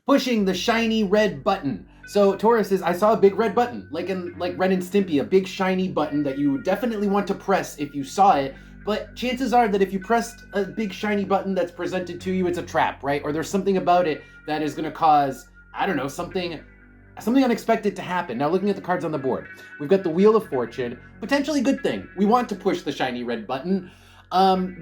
pushing the shiny red button. So Taurus is, I saw a big red button, like in Ren and Stimpy, a big shiny button that you definitely want to press if you saw it. But chances are that if you pressed a big shiny button that's presented to you, it's a trap, right? Or there's something about it that is going to cause, I don't know, something unexpected to happen. Now, looking at the cards on the board, we've got the Wheel of Fortune, potentially good thing. We want to push the shiny red button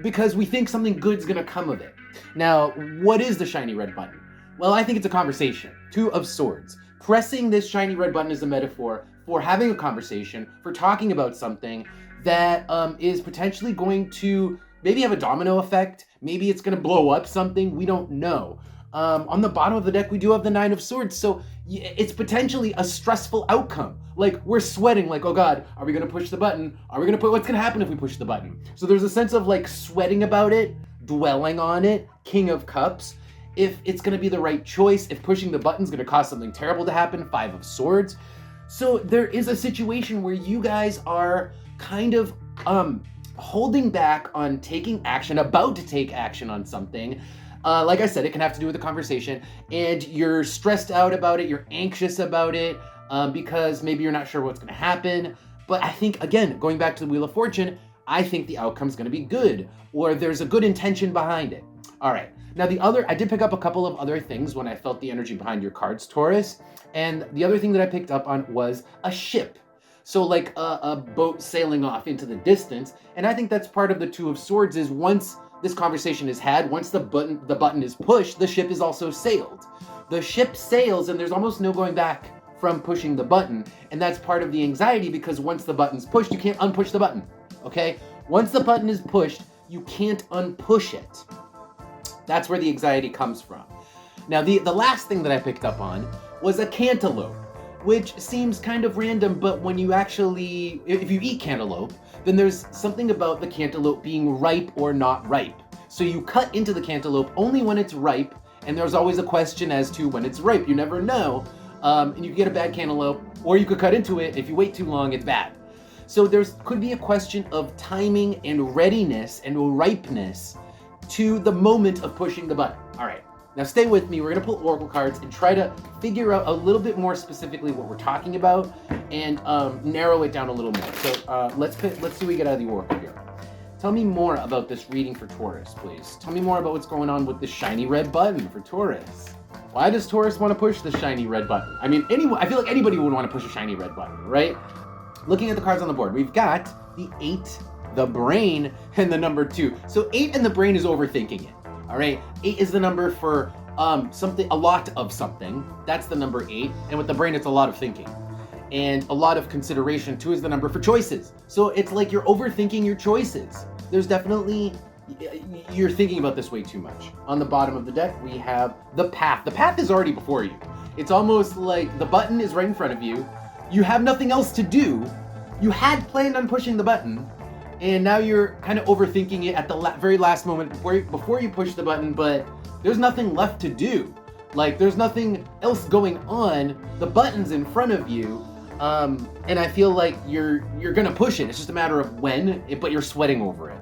because we think something good's going to come of it. Now, what is the shiny red button? Well, I think it's a conversation. Two of Swords. Pressing this shiny red button is a metaphor for having a conversation, for talking about something that is potentially going to maybe have a domino effect. Maybe it's going to blow up something. We don't know. On the bottom of the deck, we do have the Nine of Swords. So it's potentially a stressful outcome. Like, we're sweating, like, oh God, are we going to push the button? What's going to happen if we push the button? So there's a sense of like sweating about it, dwelling on it, King of Cups. If it's going to be the right choice, if pushing the button's going to cause something terrible to happen, Five of Swords. So there is a situation where you guys are kind of holding back on taking action, about to take action on something. Like I said, it can have to do with the conversation, and you're stressed out about it, you're anxious about it, because maybe you're not sure what's going to happen. But I think, again, going back to the Wheel of Fortune, I think the outcome's going to be good, or there's a good intention behind it. All right. Now, I did pick up a couple of other things when I felt the energy behind your cards, Taurus. And the other thing that I picked up on was a ship. So like a boat sailing off into the distance. And I think that's part of the Two of Swords is once this conversation is had, once the button is pushed, the ship is also sailed. The ship sails and there's almost no going back from pushing the button. And that's part of the anxiety because once the button's pushed, you can't unpush the button, okay? Once the button is pushed, you can't unpush it. That's where the anxiety comes from. Now, the last thing that I picked up on was a cantaloupe, which seems kind of random, but when you actually, if you eat cantaloupe, then there's something about the cantaloupe being ripe or not ripe. So you cut into the cantaloupe only when it's ripe, and there's always a question as to when it's ripe. You never know, and you could get a bad cantaloupe, or you could cut into it. If you wait too long, it's bad. So could be a question of timing and readiness and ripeness to the moment of pushing the button. All right, now stay with me. We're gonna pull oracle cards and try to figure out a little bit more specifically what we're talking about and narrow it down a little more. So let's see what we get out of the oracle here. Tell me more about this reading for Taurus, please. Tell me more about what's going on with the shiny red button for Taurus. Why does Taurus want to push the shiny red button? I mean, I feel like anybody would want to push a shiny red button, right? Looking at the cards on the board, we've got the 8, the brain, and the number 2. So 8 and the brain is overthinking it. All right, 8 is the number for something, a lot of something. That's the number 8, and with the brain, it's a lot of thinking and a lot of consideration. 2 is the number for choices. So it's like you're overthinking your choices. There's definitely, you're thinking about this way too much. On the bottom of the deck, we have the path. The path is already before you. It's almost like the button is right in front of you. You have nothing else to do. You had planned on pushing the button, and now you're kind of overthinking it at the very last moment before you push the button, but there's nothing left to do. Like, there's nothing else going on. The button's in front of you, and I feel like you're gonna push it. It's just a matter of when, but you're sweating over it.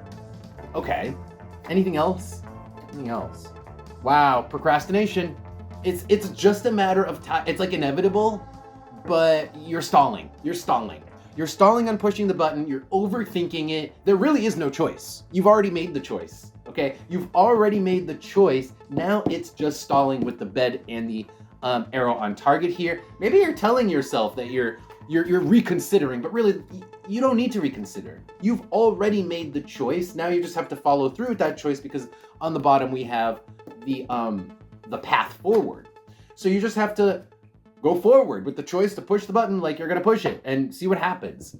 Okay. Anything else? Anything else? Wow, procrastination. It's just a matter of time. It's like inevitable, but you're stalling. You're stalling. You're stalling on pushing the button. You're overthinking it. There really is no choice. You've already made the choice, okay? You've already made the choice. Now it's just stalling with the bed and the arrow on target here. Maybe you're telling yourself that you're reconsidering, but really you don't need to reconsider. You've already made the choice. Now you just have to follow through with that choice because on the bottom we have the path forward. So you just have to go forward with the choice to push the button like you're going to push it and see what happens.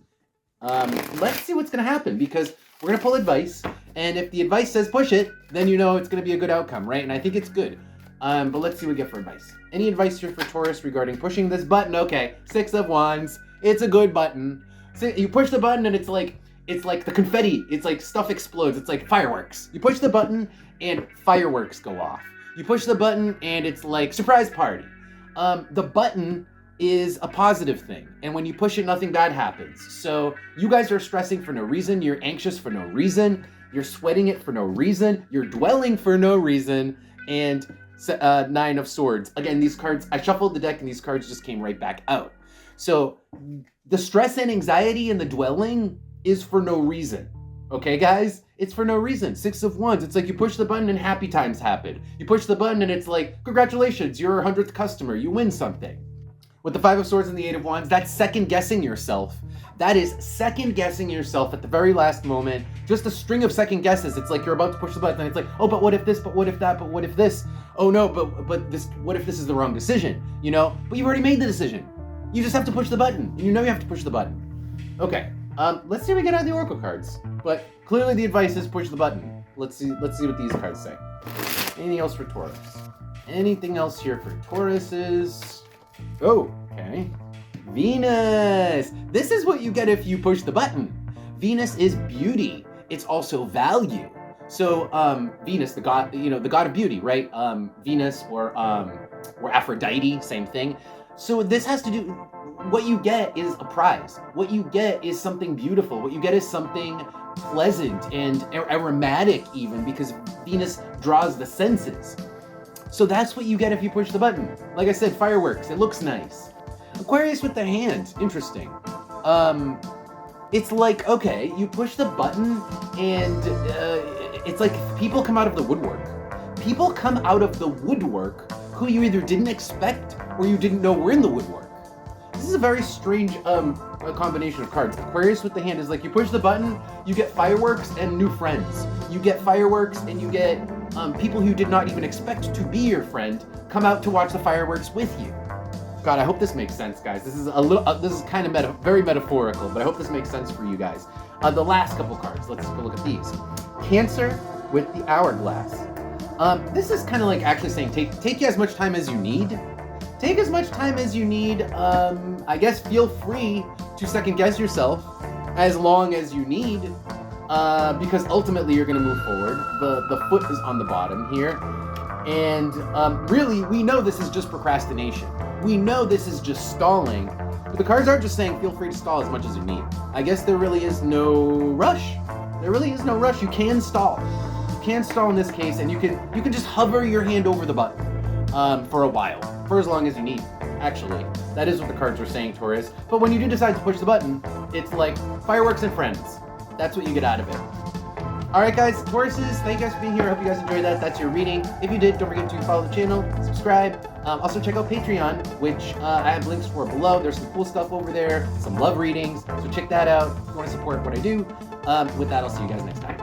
Let's see what's going to happen because we're going to pull advice. And if the advice says push it, then you know it's going to be a good outcome, right? And I think it's good. But let's see what we get for advice. Any advice here for Taurus regarding pushing this button? Okay, 6 of Wands. It's a good button. So you push the button and it's like the confetti. It's like stuff explodes. It's like fireworks. You push the button and fireworks go off. You push the button and it's like surprise party. The button is a positive thing. And when you push it, nothing bad happens. So you guys are stressing for no reason. You're anxious for no reason. You're sweating it for no reason. You're dwelling for no reason. And Nine of Swords. Again, these cards, I shuffled the deck and these cards just came right back out. So the stress and anxiety and the dwelling is for no reason. Okay, guys? It's for no reason. Six of Wands. It's like you push the button and happy times happen. You push the button and it's like, congratulations, you're your 100th customer. You win something. With the Five of Swords and the Eight of Wands, that's second guessing yourself. That is second guessing yourself at the very last moment. Just a string of second guesses. It's like you're about to push the button and it's like, oh, but what if this, but what if that, but what if this? Oh no, but this, what if this is the wrong decision? You know, but you've already made the decision. You just have to push the button. And you know you have to push the button. Okay, let's see what we get out of the Oracle cards. But clearly the advice is push the button. Let's see what these cards say. Anything else for Taurus? Anything else here for Tauruses? Oh, okay. Venus. This is what you get if you push the button. Venus is beauty. It's also value. So Venus, the god, the god of beauty, right? Venus or Aphrodite, same thing. So this has to do, what you get is a prize. What you get is something beautiful. What you get is something pleasant and aromatic even, because Venus draws the senses. So that's what you get if you push the button. Like I said, fireworks, it looks nice. Aquarius with the hand, interesting. It's like, okay, you push the button and it's like people come out of the woodwork. People come out of the woodwork who you either didn't expect or you didn't know were in the woodwork. This is a very strange combination of cards. Aquarius with the hand is like you push the button, you get fireworks and new friends. You get fireworks and you get people who did not even expect to be your friend come out to watch the fireworks with you. God, I hope this makes sense, guys. This is this is kind of very metaphorical, but I hope this makes sense for you guys. The last couple cards, let's go look at these. Cancer with the Hourglass. This is kind of like actually saying take as much time as you need. Take as much time as you need. I guess feel free to second guess yourself as long as you need, because ultimately you're going to move forward. The foot is on the bottom here, and really we know this is just procrastination. We know this is just stalling, but the cards aren't just saying feel free to stall as much as you need. I guess there really is no rush. There really is no rush. You can stall. You can stall in this case, and you can just hover your hand over the button for a while, for as long as you need. Actually, that is what the cards are saying, Taurus. But when you do decide to push the button, it's like fireworks and friends. That's what you get out of it. All right, guys, Tauruses, thank you guys for being here. I hope you guys enjoyed that. That's your reading. If you did, don't forget to follow the channel, subscribe. Also, check out Patreon, which I have links for below. There's some cool stuff over there, some love readings. So check that out if you want to support what I do. With that, I'll see you guys next time.